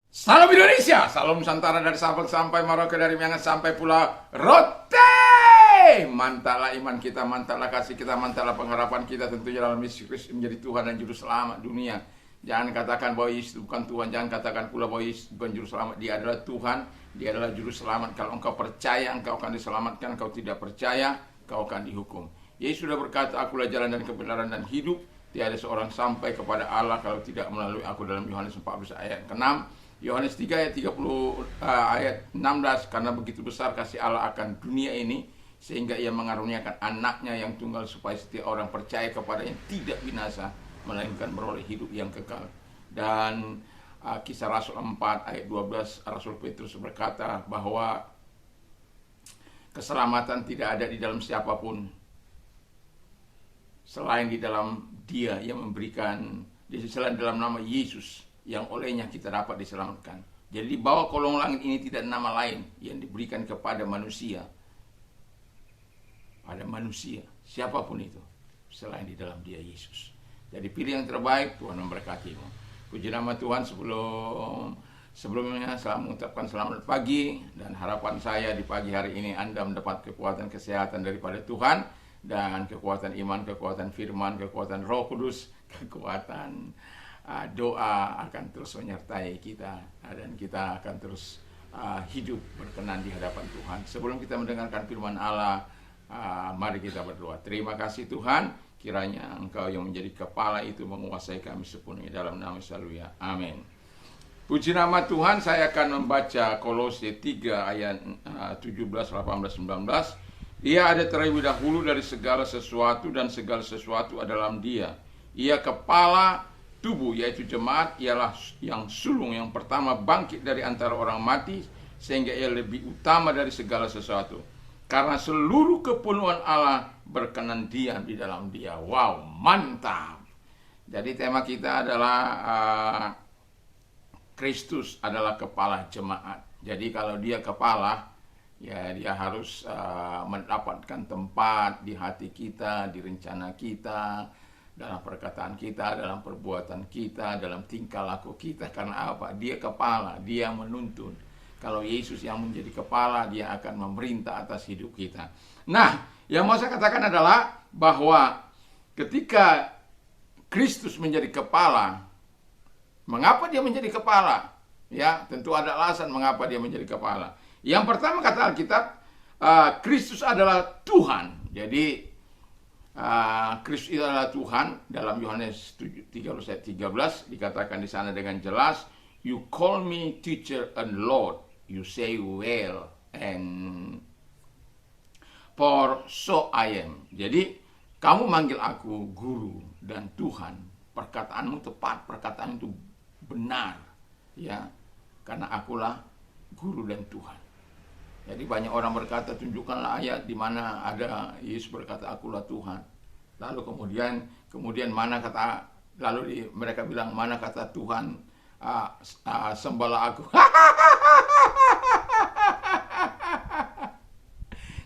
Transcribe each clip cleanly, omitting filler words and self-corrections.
Salam Indonesia, salam Nusantara dari Sabang sampai Merauke, dari Miangas sampai Pulau Rote. Mantaplah iman kita, mantaplah kasih kita, mantaplah pengharapan kita tentunya dalam Yesus Kristus menjadi Tuhan dan Juru Selamat dunia. Jangan katakan bahwa Yesus bukan Tuhan, jangan katakan pula bahwa Yesus bukan Juru Selamat. Dia adalah Tuhan, Dia adalah Juru Selamat. Kalau engkau percaya, engkau akan diselamatkan. Kalau tidak percaya, engkau akan dihukum. Yesus sudah berkata, akulah jalan dan kebenaran dan hidup. Tiada seorang sampai kepada Allah kalau tidak melalui aku, dalam Yohanes 14 ayat ke-6. Yohanes 3 ayat 30 ayat 16, karena begitu besar kasih Allah akan dunia ini sehingga ia mengaruniakan anaknya yang tunggal supaya setiap orang percaya kepadanya tidak binasa melainkan beroleh hidup yang kekal. Dan Kisah Rasul 4 ayat 12, Rasul Petrus berkata bahwa keselamatan tidak ada di dalam siapapun selain di dalam Dia yang memberikan, selain dalam nama Yesus yang olehnya kita dapat diselamatkan. Jadi di bawah kolong langit ini tidak ada nama lain yang diberikan kepada manusia. Pada manusia, siapapun itu, selain di dalam Dia Yesus. Jadi pilih yang terbaik, Tuhan memberkatimu. Puji nama Tuhan. Sebelumnya saya mengucapkan selamat pagi, dan harapan saya di pagi hari ini Anda mendapat kekuatan kesehatan daripada Tuhan, dan kekuatan iman, kekuatan firman, kekuatan Roh Kudus, kekuatan doa akan terus menyertai kita, dan kita akan terus hidup berkenan di hadapan Tuhan. Sebelum kita mendengarkan firman Allah, mari kita berdoa. Terima kasih Tuhan, kiranya Engkau yang menjadi kepala itu menguasai kami sepenuhnya, dalam nama Yesus. Haleluya. Amin. Puji nama Tuhan. Saya akan membaca Kolose 3 ayat 17, 18, 19. Ia ada terlebih dahulu dari segala sesuatu, dan segala sesuatu adalah Dia. Ia kepala tubuh, yaitu jemaat. Ialah yang sulung yang pertama bangkit dari antara orang mati, sehingga ia lebih utama dari segala sesuatu. Karena seluruh kepenuhan Allah berkenan diam di dalam Dia. Wow, mantap. Jadi tema kita adalah Kristus adalah kepala jemaat. Jadi kalau Dia kepala, ya Dia harus mendapatkan tempat di hati kita, di rencana kita, dalam perkataan kita, dalam perbuatan kita, dalam tingkah laku kita. Karena apa? Dia kepala, Dia menuntun. Kalau Yesus yang menjadi kepala, Dia akan memerintah atas hidup kita. Nah, yang mau saya katakan adalah bahwa ketika Kristus menjadi kepala, mengapa Dia menjadi kepala? Ya, tentu ada alasan mengapa Dia menjadi kepala. Yang pertama kata Alkitab, Kristus adalah Tuhan. Jadi Kristus itu adalah Tuhan. Dalam Yohanes 13 dikatakan di sana dengan jelas, "You call me teacher and Lord, you say well, and for so I am." Jadi kamu manggil aku guru dan Tuhan. Perkataanmu tepat, perkataan itu benar, ya, karena akulah guru dan Tuhan. Jadi banyak orang berkata, tunjukkanlah ayat di mana ada Yesus berkata akulah Tuhan. Lalu kemudian mana kata, mereka bilang, mana kata Tuhan, sembahlah aku.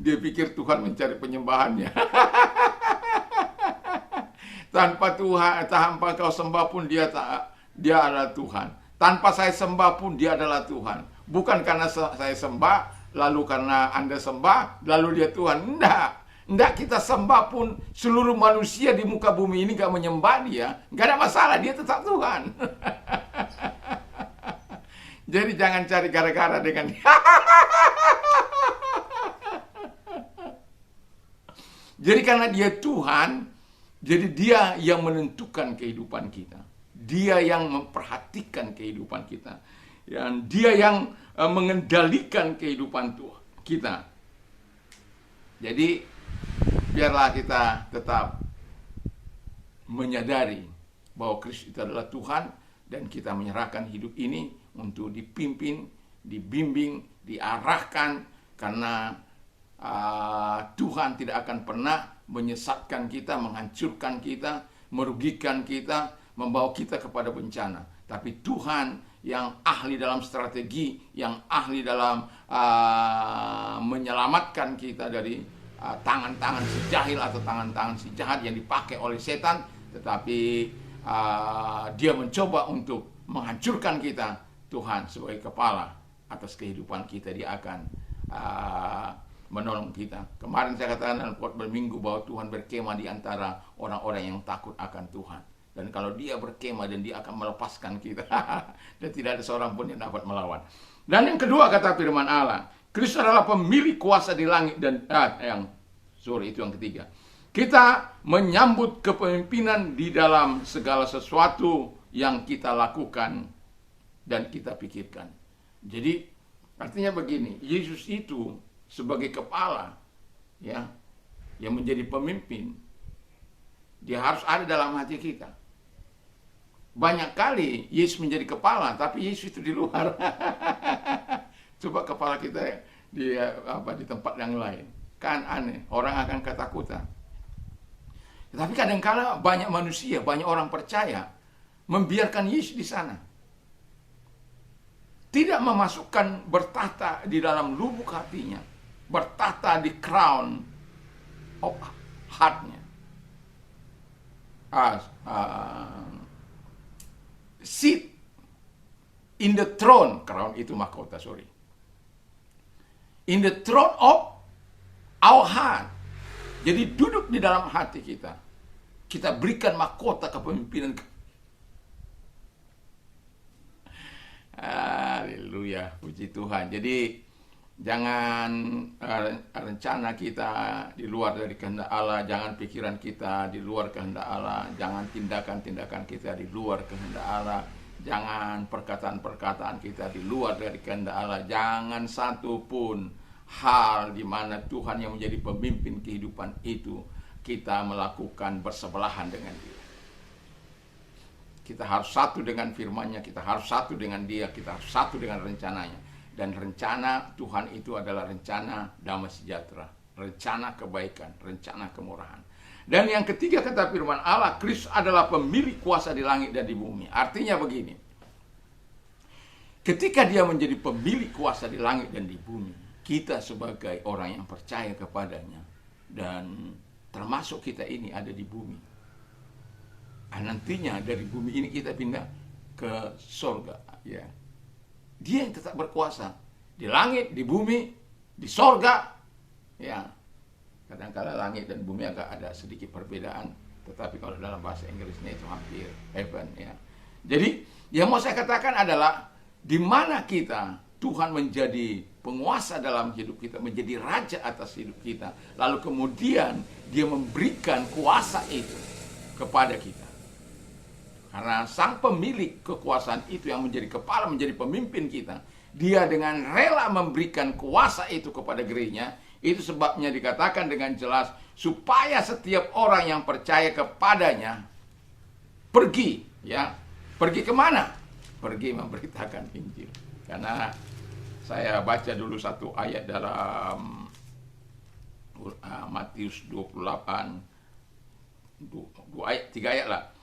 Dia pikir Tuhan mencari penyembahannya. Tanpa Tuhan, tanpa kau sembah pun dia adalah Tuhan. Tanpa saya sembah pun Dia adalah Tuhan. Bukan karena saya sembah, lalu karena Anda sembah, lalu Dia Tuhan. Enggak, kita sembah pun, seluruh manusia di muka bumi ini gak menyembah Dia, gak ada masalah, Dia tetap Tuhan. Jadi jangan cari gara-gara dengan Jadi karena Dia Tuhan, jadi Dia yang menentukan kehidupan kita. Dia yang memperhatikan kehidupan kita. Dan Dia yang mengendalikan kehidupan kita. Jadi biarlah kita tetap menyadari bahwa Kristus itu adalah Tuhan, dan kita menyerahkan hidup ini untuk dipimpin, dibimbing, diarahkan, karena Tuhan tidak akan pernah menyesatkan kita, menghancurkan kita, merugikan kita, membawa kita kepada bencana. Tapi Tuhan yang ahli dalam strategi, yang ahli dalam menyelamatkan kita dari tangan-tangan si jahil atau tangan-tangan si jahat yang dipakai oleh setan. Tetapi dia mencoba untuk menghancurkan kita, Tuhan sebagai kepala atas kehidupan kita. Dia akan menolong kita. Kemarin saya katakan dalam khotbah minggu bahwa Tuhan berkemah di antara orang-orang yang takut akan Tuhan. Dan kalau dia berkemah, dan dia akan melepaskan kita. Dan tidak ada seorang pun yang dapat melawan. Dan yang kedua kata firman Allah, Kristus adalah pemilik kuasa di langit dan itu yang ketiga. Kita menyambut kepemimpinan di dalam segala sesuatu yang kita lakukan dan kita pikirkan. Jadi artinya begini, Yesus itu sebagai kepala, ya, yang menjadi pemimpin, dia harus ada dalam hati kita. Banyak kali Yesus menjadi kepala, tapi Yesus itu di luar. Coba kepala kita di tempat yang lain, kan aneh, orang akan ketakutan. Tapi kadang-kala banyak manusia, banyak orang percaya membiarkan Yesus di sana, tidak memasukkan bertata di dalam lubuk hatinya, bertata di crown of heart-nya. Sit in the throne, crown itu mahkota, in the throne of our heart. Jadi duduk di dalam hati kita. Kita berikan mahkota kepemimpinan. Haleluya, puji Tuhan. Jadi jangan rencana kita di luar dari kehendak Allah, jangan pikiran kita di luar kehendak Allah, jangan tindakan-tindakan kita di luar kehendak Allah, jangan perkataan-perkataan kita di luar dari kehendak Allah, jangan satu pun hal di mana Tuhan yang menjadi pemimpin kehidupan itu kita melakukan bersebelahan dengan Dia. Kita harus satu dengan firman-Nya, kita harus satu dengan Dia, kita harus satu dengan rencananya. Dan rencana Tuhan itu adalah rencana damai sejahtera, rencana kebaikan, rencana kemurahan. Dan yang ketiga kata firman Allah, Kristus adalah pemilik kuasa di langit dan di bumi. Artinya begini, ketika Dia menjadi pemilik kuasa di langit dan di bumi, kita sebagai orang yang percaya kepadanya, dan termasuk kita ini ada di bumi, nantinya dari bumi ini kita pindah ke surga, ya. Dia yang tetap berkuasa di langit, di bumi, di surga, ya. Kadang-kadang langit dan bumi agak ada sedikit perbedaan, tetapi kalau dalam bahasa Inggrisnya itu hampir heaven, ya. Jadi yang mau saya katakan adalah di mana kita, Tuhan menjadi penguasa dalam hidup kita, menjadi raja atas hidup kita, lalu kemudian Dia memberikan kuasa itu kepada kita. Karena sang pemilik kekuasaan itu yang menjadi kepala, menjadi pemimpin kita, Dia dengan rela memberikan kuasa itu kepada gerejanya. Itu sebabnya dikatakan dengan jelas, supaya setiap orang yang percaya kepadanya pergi, ya. Pergi kemana? Pergi memberitakan Injil. Karena saya baca dulu satu ayat dalam Matius 28, 3 ayat lah.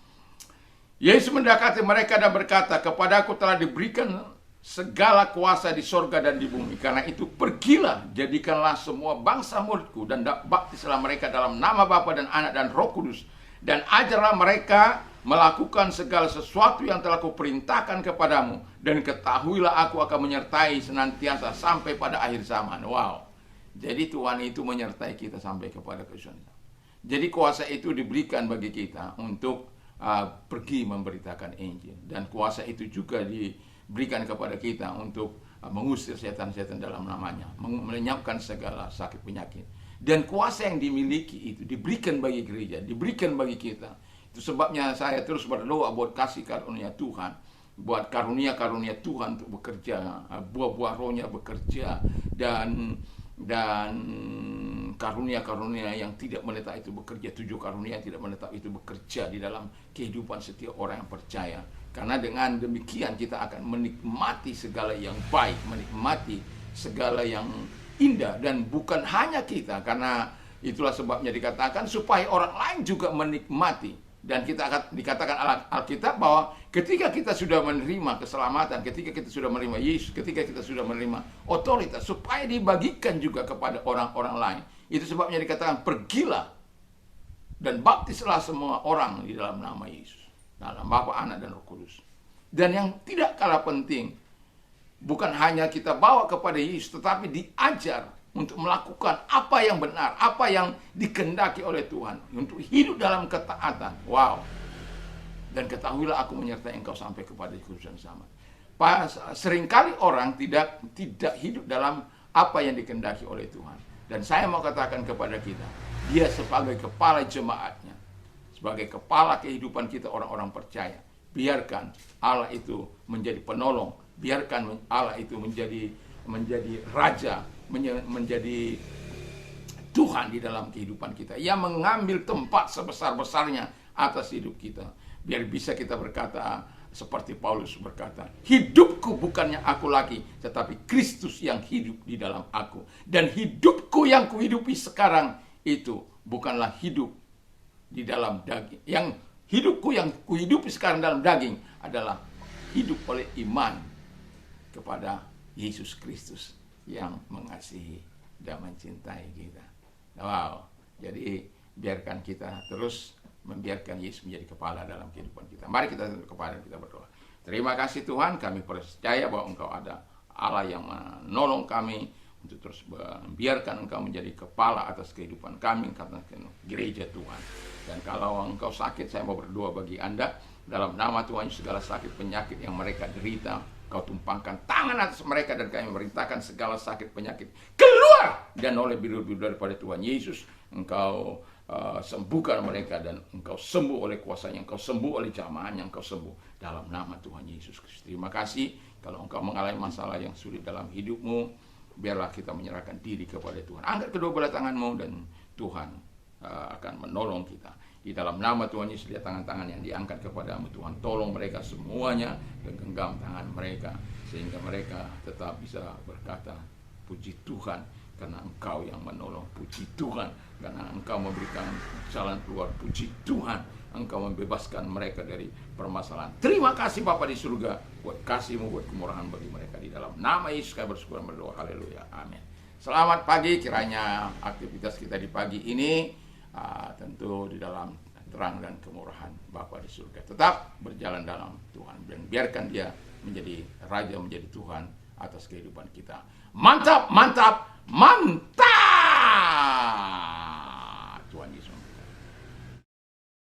Yesus mendekati mereka dan berkata, kepadaku telah diberikan segala kuasa di sorga dan di bumi. Karena itu pergilah, jadikanlah semua bangsa muridku, dan baptislah mereka dalam nama Bapa dan Anak dan Roh Kudus, dan ajarlah mereka melakukan segala sesuatu yang telah kuperintahkan kepadamu, dan ketahuilah aku akan menyertai senantiasa sampai pada akhir zaman. Wow. Jadi Tuhan itu menyertai kita sampai kepada kesudahan. Jadi kuasa itu diberikan bagi kita untuk pergi memberitakan Injil, dan kuasa itu juga diberikan kepada kita untuk mengusir setan-setan dalam namanya, melenyapkan segala sakit penyakit. Dan kuasa yang dimiliki itu diberikan bagi gereja, diberikan bagi kita. Itu sebabnya saya terus berdoa buat kasih karunia Tuhan, buat karunia-karunia Tuhan untuk bekerja, buah-buah rohnya bekerja, dan karunia-karunia yang tidak menetap itu bekerja, 7 karunia yang tidak menetap itu bekerja di dalam kehidupan setiap orang yang percaya. Karena dengan demikian kita akan menikmati segala yang baik, menikmati segala yang indah, dan bukan hanya kita, karena itulah sebabnya dikatakan supaya orang lain juga menikmati. Dan kita akan dikatakan Alkitab bahwa ketika kita sudah menerima keselamatan, ketika kita sudah menerima Yesus, ketika kita sudah menerima otoritas, supaya dibagikan juga kepada orang-orang lain. Itu sebabnya dikatakan pergilah dan baptislah semua orang di dalam nama Yesus, dalam Bapa, Anak dan Roh Kudus. Dan yang tidak kalah penting, bukan hanya kita bawa kepada Yesus, tetapi diajar untuk melakukan apa yang benar, apa yang dikehendaki oleh Tuhan, untuk hidup dalam ketaatan. Wow. Dan ketahuilah aku menyertai engkau sampai kepada kekhususan zaman. Seringkali orang tidak hidup dalam apa yang dikehendaki oleh Tuhan. Dan saya mau katakan kepada kita, dia sebagai kepala jemaatnya, sebagai kepala kehidupan kita orang-orang percaya, biarkan Allah itu menjadi penolong, biarkan Allah itu menjadi raja, menjadi Tuhan di dalam kehidupan kita, yang mengambil tempat sebesar-besarnya atas hidup kita. Biar bisa kita berkata seperti Paulus berkata, hidupku bukannya aku lagi, tetapi Kristus yang hidup di dalam aku. Dan hidupku yang kuhidupi sekarang itu bukanlah hidup di dalam daging. Yang hidupku yang kuhidupi sekarang dalam daging adalah hidup oleh iman kepada Yesus Kristus yang mengasihi dan mencintai kita. Wow. Jadi biarkan kita terus membiarkan Yesus menjadi kepala dalam kehidupan kita. Mari kita tunduk kepala dan kita berdoa. Terima kasih Tuhan, kami percaya bahwa Engkau ada Allah yang menolong kami untuk terus membiarkan Engkau menjadi kepala atas kehidupan kami, karena gereja Tuhan. Dan kalau Engkau sakit, saya mau berdoa bagi Anda, dalam nama Tuhan, segala sakit penyakit yang mereka derita, Kau tumpangkan tangan atas mereka, dan kami memerintahkan segala sakit penyakit keluar, dan oleh biru-biru daripada Tuhan Yesus, Engkau sembuhkan mereka, dan Engkau sembuh oleh kuasanya, Engkau sembuh oleh jamaahnya, Engkau sembuh dalam nama Tuhan Yesus Kristus. Terima kasih. Kalau Engkau mengalami masalah yang sulit dalam hidupmu, biarlah kita menyerahkan diri kepada Tuhan. Angkat kedua belah tanganmu, dan Tuhan akan menolong kita. Di dalam nama Tuhan Yesus, lihat tangan-tangan yang diangkat kepadamu. Tuhan, tolong mereka semuanya dan genggam tangan mereka, sehingga mereka tetap bisa berkata, puji Tuhan, karena Engkau yang menolong. Puji Tuhan, karena Engkau memberikan jalan keluar. Puji Tuhan, Engkau membebaskan mereka dari permasalahan. Terima kasih Bapa di surga, buat kasih-Mu, buat kemurahan bagi mereka. Di dalam nama Yesus kami bersyukur dan berdoa. Haleluya. Amin. Selamat pagi. Kiranya aktivitas kita di pagi ini tentu di dalam terang dan kemurahan Bapa di surga. Tetap berjalan dalam Tuhan, dan biarkan Dia menjadi Raja, menjadi Tuhan atas kehidupan kita. Mantap, mantap, mantap.